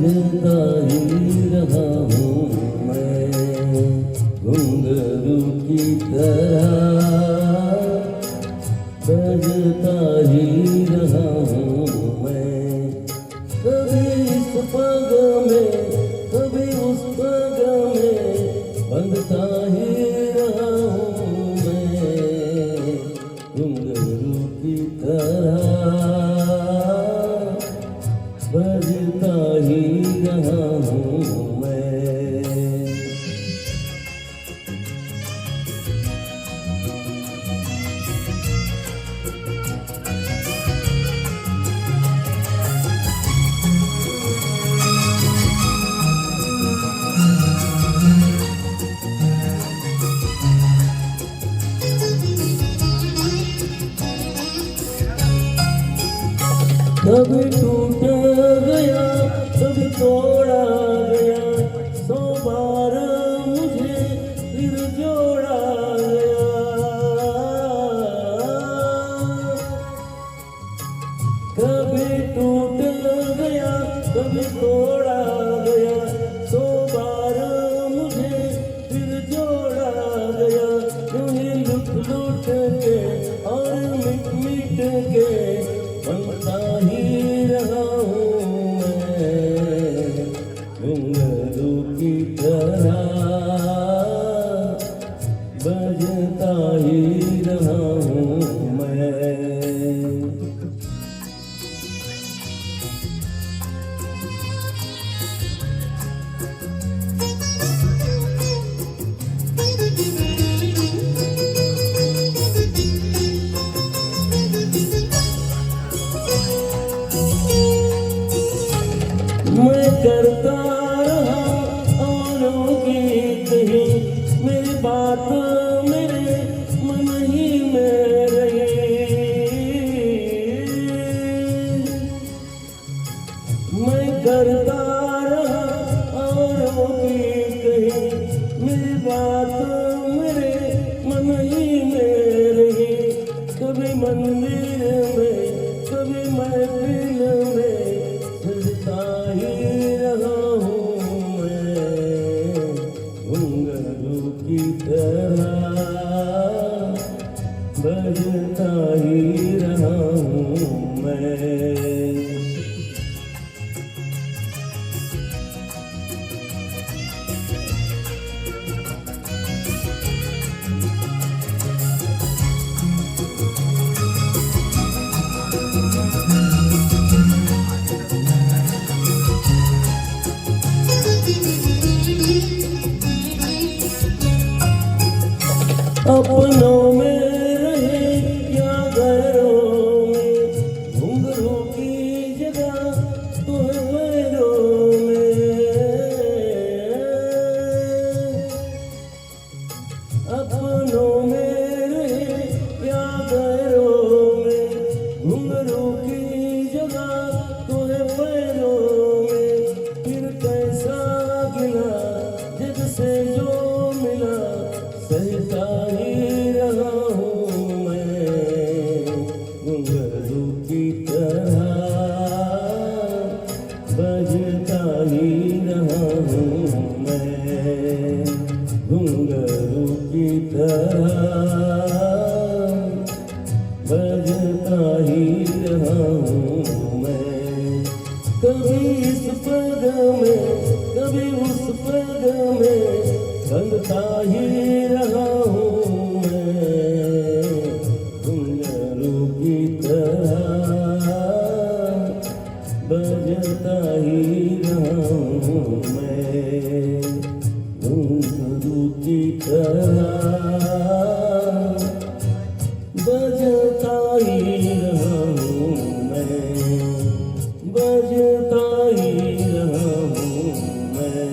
बजता ही रहा हूँ मैं घुंघरू की तरह, बजता ही रहा हूँ मैं। कभी इस पग में कभी उस पग में बंधता ही रहा हूँ मैं घुंघरू की तरह, बजता ही रहा हूँ मैं। कभी टूट गया कभी तोड़ा गया, 100 बार मुझे फिर जोड़ा गया। कभी टूट गया कभी तोड़ा गया, 100 बार मुझे फिर जोड़ा गया। यूं ही लुट लुट के और मिट मिट के बनता ही रहा हूँ मैं घुंघरू की तरह, बजता ही रहा हूँ मैं। मैं करता रहा औरों की कही, मेरी बात मेरे मन ही में रही। मैं करता रहा औरों की कही, मेरी बात मेरे मन ही में रही। कभी मंदिर में कभी महफिल में सजता ही रहा हूँ मैं घुंघरू की तरह, बजता ही रहा हूँ मैं। अपनों में रहे या गैरों में, घुंघरू की जगह तो है पैरों में। अपनों में रहे या गैरों में, घुंघरू की जगह तो है पैरों में। फिर कैसा गिला जग से जो मिला, सहता ही रहा हूँ मैं घुंघरू की तरह, बजता ही रहा हूँ मैं घुंघरू की तरह, बजता ही रहा हूँ मैं। कभी इस पग में कभी उस पग में बंधता ही रहा हूँ मैं घुंघरू की तरह, बजता ही रहा हूँ मैं घुंघरू की तरह, बजता ही रहा हूँ मैं, बजता ही रहा हूँ मैं।